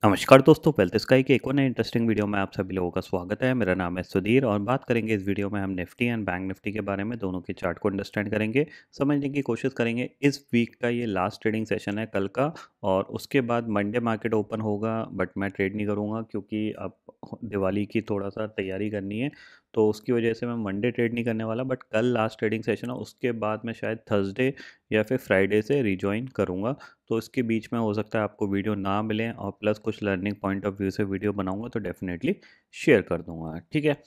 नमस्कार दोस्तों, wealth sky के एक और नए इंटरेस्टिंग वीडियो में आप सभी लोगों का स्वागत है। मेरा नाम है सुधीर और बात करेंगे इस वीडियो में हम निफ्टी एंड बैंक निफ्टी के बारे में, दोनों के चार्ट को अंडरस्टैंड करेंगे, समझने की कोशिश करेंगे। इस वीक का ये लास्ट ट्रेडिंग सेशन है कल का, और उसके बाद मंडे मार्केट ओपन होगा, बट मैं ट्रेड नहीं करूँगा क्योंकि अब दिवाली की थोड़ा सा तैयारी करनी है, तो उसकी वजह से मैं मंडे ट्रेड नहीं करने वाला। बट कल लास्ट ट्रेडिंग सेशन है, उसके बाद मैं शायद थर्सडे या फिर फ्राइडे से रिजॉइन करूँगा। तो इसके बीच में हो सकता है आपको वीडियो ना मिले, और प्लस कुछ लर्निंग पॉइंट ऑफ व्यू से वीडियो बनाऊंगा तो डेफिनेटली शेयर कर दूंगा। ठीक है,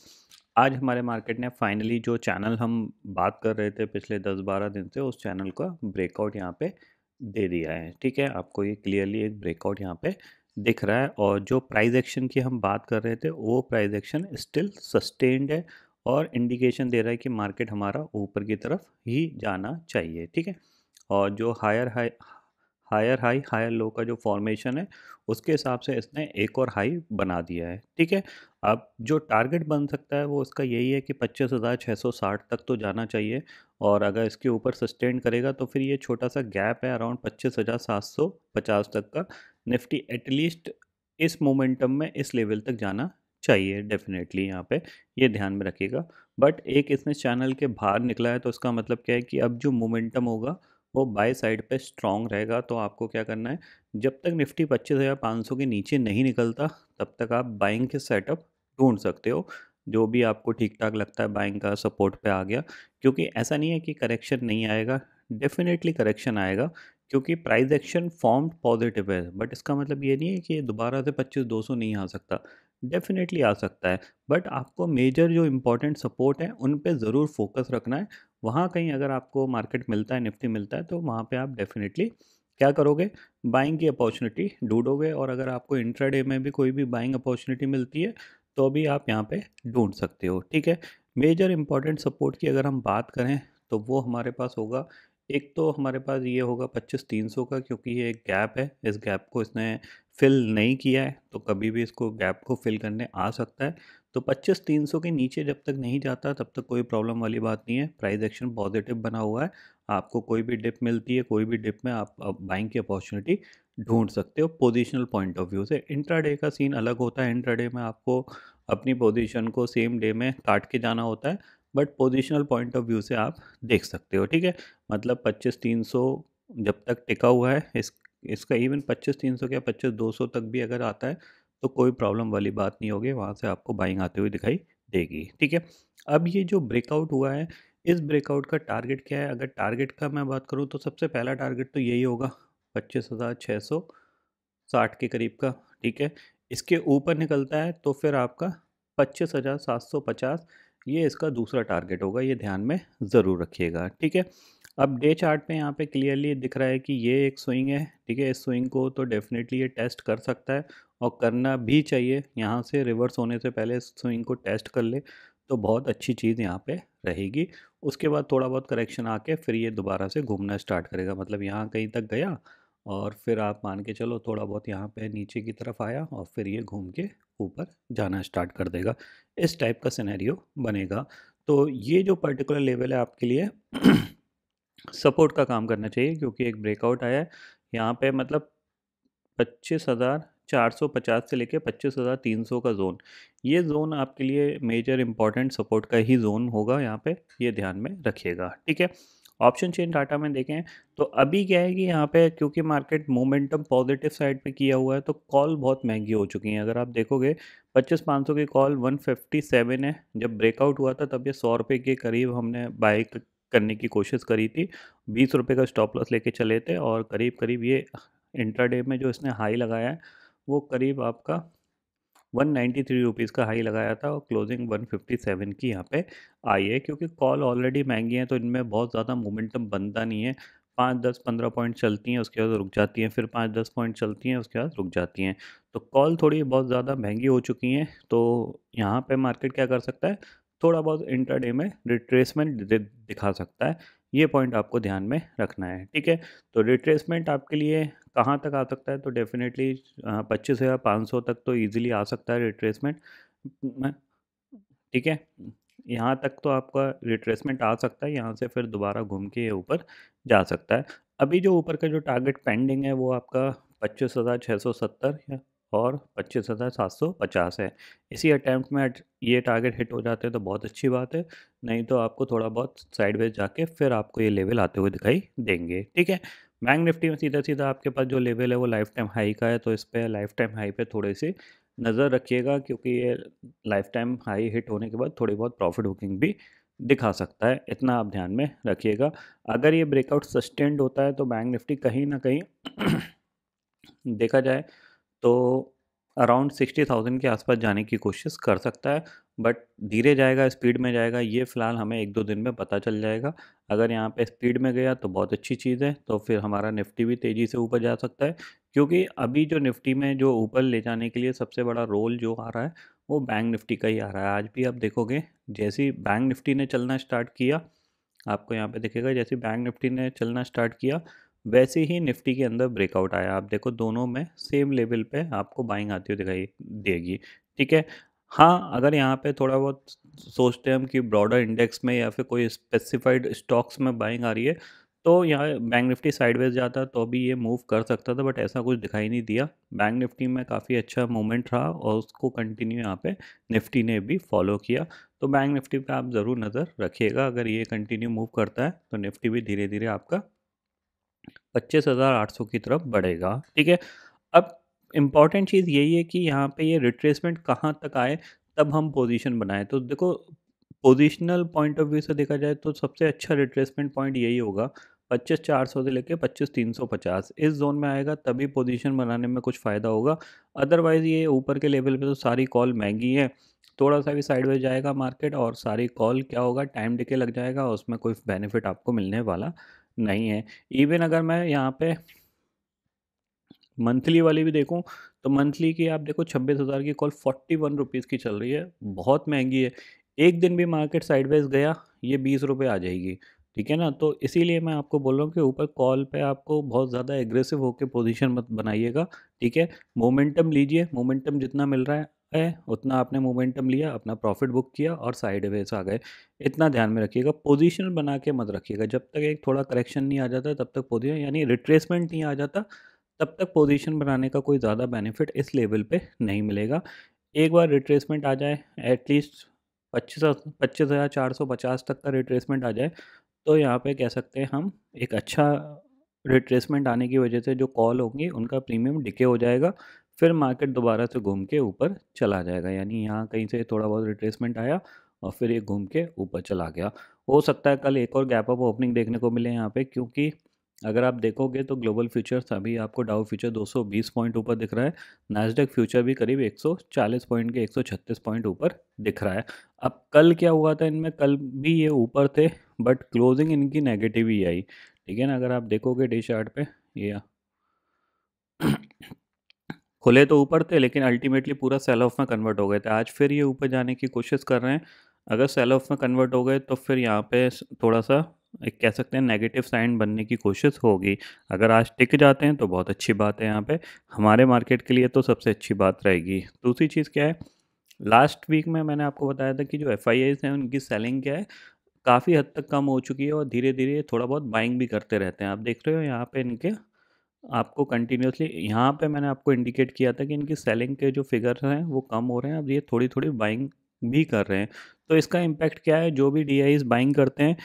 आज हमारे मार्केट ने फाइनली जो चैनल हम बात कर रहे थे पिछले 10-12 दिन से, उस चैनल का ब्रेकआउट यहाँ पे दे दिया है। ठीक है, आपको ये क्लियरली एक ब्रेकआउट यहाँ पे दिख रहा है, और जो प्राइस एक्शन की हम बात कर रहे थे वो प्राइस एक्शन स्टिल सस्टेन्ड है, और इंडिकेशन दे रहा है कि मार्केट हमारा ऊपर की तरफ ही जाना चाहिए। ठीक है, और जो हायर हाई हायर लो का जो फॉर्मेशन है, उसके हिसाब से इसने एक और हाई बना दिया है। ठीक है, अब जो टारगेट बन सकता है वो इसका यही है कि 25,660 तक तो जाना चाहिए, और अगर इसके ऊपर सस्टेन करेगा तो फिर ये छोटा सा गैप है अराउंड 25,750 तक का, निफ्टी एटलीस्ट इस मोमेंटम में इस लेवल तक जाना चाहिए डेफिनेटली। यहाँ पे ये ध्यान में रखिएगा। बट एक इसने चैनल के बाहर निकला है, तो इसका मतलब क्या है कि अब जो मोमेंटम होगा वो बाय साइड पे स्ट्रॉन्ग रहेगा। तो आपको क्या करना है, जब तक निफ्टी 25,500 के नीचे नहीं निकलता तब तक आप बाइंग के सेटअप ढूंढ सकते हो, जो भी आपको ठीक ठाक लगता है बाइंग का सपोर्ट पे आ गया। क्योंकि ऐसा नहीं है कि करेक्शन नहीं आएगा, डेफिनेटली करेक्शन आएगा, क्योंकि प्राइस एक्शन फॉर्म्ड पॉजिटिव है। बट इसका मतलब ये नहीं है कि ये दोबारा से 25,200 नहीं आ सकता, डेफिनेटली आ सकता है। बट आपको मेजर जो इंपॉर्टेंट सपोर्ट है उन पे ज़रूर फोकस रखना है। वहाँ कहीं अगर आपको मार्केट मिलता है, निफ्टी मिलता है, तो वहाँ पे आप डेफिनेटली क्या करोगे, बाइंग की अपॉर्चुनिटी ढूंढोगे। और अगर आपको इंट्राडे में भी कोई भी बाइंग अपॉर्चुनिटी मिलती है तो भी आप यहाँ पे ढूंढ सकते हो। ठीक है, मेजर इंपॉर्टेंट सपोर्ट की अगर हम बात करें तो वो हमारे पास होगा, एक तो हमारे पास ये होगा 25,300 का, क्योंकि ये एक गैप है, इस गैप को इसने फिल नहीं किया है, तो कभी भी इसको गैप को फिल करने आ सकता है। तो 25,300 के नीचे जब तक नहीं जाता तब तक कोई प्रॉब्लम वाली बात नहीं है, प्राइस एक्शन पॉजिटिव बना हुआ है। आपको कोई भी डिप मिलती है, कोई भी डिप में आप बाइंग की अपॉर्चुनिटी ढूंढ सकते हो पोजिशनल पॉइंट ऑफ व्यू से। इंट्राडे का सीन अलग होता है, इंट्राडे में आपको अपनी पोजीशन को सेम डे में काट के जाना होता है, but positional point of view से आप देख सकते हो। ठीक है, मतलब 25,300 जब तक टिका हुआ है, इसका इवन 25,300 या 25,200 तक भी अगर आता है तो कोई प्रॉब्लम वाली बात नहीं होगी, वहाँ से आपको बाइंग आते हुए दिखाई देगी। ठीक है, अब ये जो ब्रेकआउट हुआ है, इस ब्रेकआउट का टारगेट क्या है? अगर टारगेट का मैं बात करूँ तो सबसे पहला टारगेट तो यही होगा, 25,660 के करीब का। ठीक है, इसके ऊपर निकलता है तो फिर आपका 25,750, ये इसका दूसरा टारगेट होगा, ये ध्यान में ज़रूर रखिएगा। ठीक है, अब डे चार्ट पे यहाँ पे क्लियरली दिख रहा है कि ये एक स्विंग है। ठीक है, इस स्विंग को तो डेफिनेटली ये टेस्ट कर सकता है, और करना भी चाहिए। यहाँ से रिवर्स होने से पहले इस स्विंग को टेस्ट कर ले तो बहुत अच्छी चीज़ यहाँ पे रहेगी। उसके बाद थोड़ा बहुत करेक्शन आके फिर ये दोबारा से घूमना स्टार्ट करेगा, मतलब यहाँ कहीं तक गया और फिर आप मान के चलो थोड़ा बहुत यहाँ पे नीचे की तरफ आया, और फिर ये घूम के ऊपर जाना स्टार्ट कर देगा। इस टाइप का सिनेरियो बनेगा। तो ये जो पर्टिकुलर लेवल है आपके लिए सपोर्ट का काम करना चाहिए, क्योंकि एक ब्रेकआउट आया है यहाँ पे, मतलब 25,450 से लेके 25,300 का जोन, ये जोन आपके लिए मेजर इंपॉर्टेंट सपोर्ट का ही जोन होगा यहाँ पे, ये ध्यान में रखिएगा। ठीक है, ऑप्शन चेन डाटा में देखें तो अभी क्या है कि यहाँ पे क्योंकि मार्केट मोमेंटम पॉजिटिव साइड पे किया हुआ है, तो कॉल बहुत महंगी हो चुकी हैं। अगर आप देखोगे 25,500 की कॉल 157 है, जब ब्रेकआउट हुआ था तब ये 100 रुपये के करीब हमने बाई करने की कोशिश करी थी, 20 रुपये का स्टॉप लॉस लेके चले थे, और करीब करीब ये इंट्राडे में जो इसने हाई लगाया है वो करीब आपका 193 रुपीज़ का हाई लगाया था, और क्लोजिंग 157 की यहाँ पे आई है। क्योंकि कॉल ऑलरेडी महंगी है तो इनमें बहुत ज़्यादा मोमेंटम बनता नहीं है, 5, 10, 15 पॉइंट चलती हैं, उसके बाद रुक जाती हैं, फिर 5, 10 पॉइंट चलती हैं, उसके बाद रुक जाती हैं। तो कॉल थोड़ी बहुत ज़्यादा महंगी हो चुकी हैं, तो यहाँ पे मार्केट क्या कर सकता है, थोड़ा बहुत इंट्राडे में रिट्रेसमेंट दिखा सकता है। ये पॉइंट आपको ध्यान में रखना है। ठीक है, तो रिट्रेसमेंट आपके लिए कहाँ तक आ सकता है, तो डेफिनेटली 25,500 तक तो इजीली आ सकता है रिट्रेसमेंट में। ठीक है, यहाँ तक तो आपका रिट्रेसमेंट आ सकता है, यहाँ से फिर दोबारा घूम के ये ऊपर जा सकता है। अभी जो ऊपर का जो टारगेट पेंडिंग है वो आपका 25,670 या और 25,750 है। इसी अटेम्प्ट में ये टारगेट हिट हो जाते हैं तो बहुत अच्छी बात है, नहीं तो आपको थोड़ा बहुत साइडवेज जाके फिर आपको ये लेवल आते हुए दिखाई देंगे। ठीक है, बैंक निफ्टी में सीधा-सीधा आपके पास जो लेवल है वो लाइफ टाइम हाई का है, तो इस पे लाइफ टाइम हाई पे थोड़ी-सी नज़र रखिएगा, क्योंकि ये लाइफ टाइम हाई हिट होने के बाद थोड़ी बहुत प्रॉफिट बुकिंग भी दिखा सकता है, इतना आप ध्यान में रखिएगा। अगर ये ब्रेकआउट सस्टेन्ड होता है तो बैंक निफ्टी कहीं न कहीं देखा जाए तो अराउंड 60,000 के आसपास जाने की कोशिश कर सकता है, बट धीरे जाएगा, स्पीड में जाएगा, ये फ़िलहाल हमें 1-2 दिन में पता चल जाएगा। अगर यहाँ पे स्पीड में गया तो बहुत अच्छी चीज़ है, तो फिर हमारा निफ्टी भी तेज़ी से ऊपर जा सकता है, क्योंकि अभी जो निफ्टी में जो ऊपर ले जाने के लिए सबसे बड़ा रोल जो आ रहा है, वो बैंक निफ्टी का ही आ रहा है। आज भी आप देखोगे, जैसे ही बैंक निफ्टी ने चलना स्टार्ट किया, आपको यहाँ पे दिखेगा जैसे बैंक निफ्टी ने चलना स्टार्ट किया, वैसे ही निफ्टी के अंदर ब्रेकआउट आया। आप देखो दोनों में सेम लेवल पे आपको बाइंग आती हुई दिखाई देगी। ठीक है, हाँ, अगर यहाँ पे थोड़ा बहुत सोचते हैं हम कि ब्रॉडर इंडेक्स में या फिर कोई स्पेसिफाइड स्टॉक्स में बाइंग आ रही है, तो यहाँ बैंक निफ्टी साइडवेज जाता तो भी ये मूव कर सकता था, बट ऐसा कुछ दिखाई नहीं दिया। बैंक निफ्टी में काफ़ी अच्छा मूवमेंट रहा और उसको कंटिन्यू यहाँ पे निफ्टी ने भी फॉलो किया। तो बैंक निफ्टी पे आप ज़रूर नज़र रखिएगा, अगर ये कंटिन्यू मूव करता है तो निफ्टी भी धीरे धीरे आपका 25,800 की तरफ बढ़ेगा। ठीक है, अब इम्पॉर्टेंट चीज़ यही है कि यहाँ पे ये रिट्रेसमेंट कहाँ तक आए तब हम पोजीशन बनाएं। तो देखो, पोजीशनल पॉइंट ऑफ व्यू से देखा जाए तो सबसे अच्छा रिट्रेसमेंट पॉइंट यही होगा, 25,400 से लेके 25,350 इस जोन में आएगा, तभी पोजीशन बनाने में कुछ फ़ायदा होगा। अदरवाइज़ ये ऊपर के लेवल पे तो सारी कॉल महंगी है, थोड़ा सा भी साइडवेज जाएगा मार्केट और सारी कॉल क्या होगा, टाइम डिके लग जाएगा, उसमें कोई बेनिफिट आपको मिलने वाला नहीं है। इवन अगर मैं यहाँ पे मंथली वाली भी देखूँ, तो मंथली की आप देखो 26,000 की कॉल 41 रुपीज़ की चल रही है, बहुत महंगी है। एक दिन भी मार्केट साइडवेज गया, ये 20 रुपये आ जाएगी। ठीक है ना? तो इसीलिए मैं आपको बोल रहा हूँ कि ऊपर कॉल पे आपको बहुत ज़्यादा एग्रेसिव होकर पोजीशन मत बनाइएगा। ठीक है? मोमेंटम लीजिए, मोमेंटम जितना मिल रहा है उतना आपने मोमेंटम लिया, अपना प्रॉफिट बुक किया और साइडवेज आ गए। इतना ध्यान में रखिएगा, पोजीशन बना के मत रखिएगा। जब तक एक थोड़ा करेक्शन नहीं आ जाता तब तक पोजीशन यानी रिट्रेसमेंट नहीं आ जाता, तब तक पोजीशन बनाने का कोई ज़्यादा बेनिफिट इस लेवल पे नहीं मिलेगा। एक बार रिट्रेसमेंट आ जाए, एटलीस्ट 25,450 तक का रिट्रेसमेंट आ जाए, तो यहाँ पे कह सकते हैं हम एक अच्छा रिट्रेसमेंट आने की वजह से जो कॉल होंगी उनका प्रीमियम डिके हो जाएगा, फिर मार्केट दोबारा से घूम के ऊपर चला जाएगा। यानी यहाँ कहीं से थोड़ा बहुत रिट्रेसमेंट आया और फिर ये घूम के ऊपर चला गया। हो सकता है कल एक और गैप अप ओपनिंग देखने को मिले यहाँ पे, क्योंकि अगर आप देखोगे तो ग्लोबल फ्यूचर्स अभी आपको डाउ फ्यूचर 220 पॉइंट ऊपर दिख रहा है, नैस्डैक फ्यूचर भी करीब 140 पॉइंट के 136 पॉइंट ऊपर दिख रहा है। अब कल क्या हुआ था इनमें, कल भी ये ऊपर थे बट क्लोजिंग इनकी नेगेटिव ही आई। ठीक है ना? अगर आप देखोगे डे चार्ट पे, ये खुले तो ऊपर थे लेकिन अल्टीमेटली पूरा सेल ऑफ में कन्वर्ट हो गए थे। आज फिर ये ऊपर जाने की कोशिश कर रहे हैं। अगर सेल ऑफ में कन्वर्ट हो गए तो फिर यहाँ पे थोड़ा सा एक कह सकते हैं नेगेटिव साइन बनने की कोशिश होगी। अगर आज टिक जाते हैं तो बहुत अच्छी बात है, यहाँ पे हमारे मार्केट के लिए तो सबसे अच्छी बात रहेगी। दूसरी चीज़ क्या है, लास्ट वीक में मैंने आपको बताया था कि जो FIIs हैं उनकी सेलिंग क्या है, काफ़ी हद तक कम हो चुकी है और धीरे धीरे थोड़ा बहुत बाइंग भी करते रहते हैं। आप देख रहे हो यहाँ पे इनके, आपको कंटिन्यूअसली यहाँ पे मैंने आपको इंडिकेट किया था कि इनकी सेलिंग के जो फिगर्स हैं वो कम हो रहे हैं, अब ये थोड़ी थोड़ी बाइंग भी कर रहे हैं। तो इसका इम्पैक्ट क्या है, जो भी DIs बाइंग करते हैं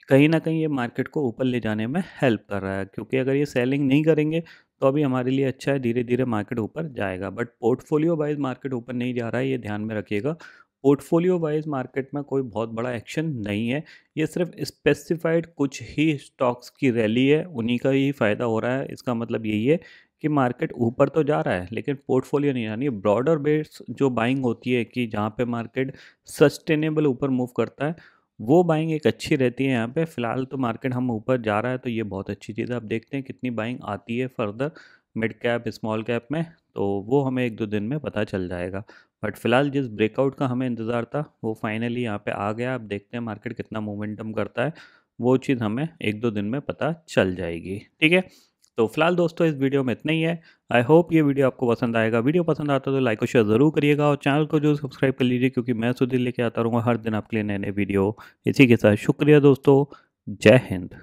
कहीं ना कहीं ये मार्केट को ऊपर ले जाने में हेल्प कर रहा है, क्योंकि अगर ये सेलिंग नहीं करेंगे तो अभी हमारे लिए अच्छा है, धीरे धीरे मार्केट ऊपर जाएगा। बट पोर्टफोलियो वाइज मार्केट ऊपर नहीं जा रहा है, ये ध्यान में रखिएगा। पोर्टफोलियो वाइज मार्केट में कोई बहुत बड़ा एक्शन नहीं है, ये सिर्फ स्पेसिफाइड कुछ ही स्टॉक्स की रैली है, उन्हीं का ही फ़ायदा हो रहा है। इसका मतलब यही है कि मार्केट ऊपर तो जा रहा है लेकिन पोर्टफोलियो नहीं, यानी ब्रॉडर बेस जो बाइंग होती है कि जहाँ पे मार्केट सस्टेनेबल ऊपर मूव करता है, वो बाइंग एक अच्छी रहती है। यहाँ पे फ़िलहाल तो मार्केट हम ऊपर जा रहा है तो ये बहुत अच्छी चीज़ है। अब देखते हैं कितनी बाइंग आती है further mid cap small cap में, तो वो हमें 1-2 दिन में पता चल जाएगा। बट फिलहाल जिस ब्रेकआउट का हमें इंतज़ार था वो फाइनली यहाँ पे आ गया। अब देखते हैं मार्केट कितना मोमेंटम करता है, वो चीज़ हमें 1-2 दिन में पता चल जाएगी। ठीक है, तो फिलहाल दोस्तों इस वीडियो में इतना ही है। आई होप ये वीडियो आपको पसंद आएगा। वीडियो पसंद आता तो लाइक और शेयर ज़रूर करिएगा और चैनल को जो सब्सक्राइब कर लीजिए, क्योंकि मैं सुधीर लेके आता रहूँगा हर दिन आपके लिए नए नए वीडियो। इसी के साथ शुक्रिया दोस्तों, जय हिंद।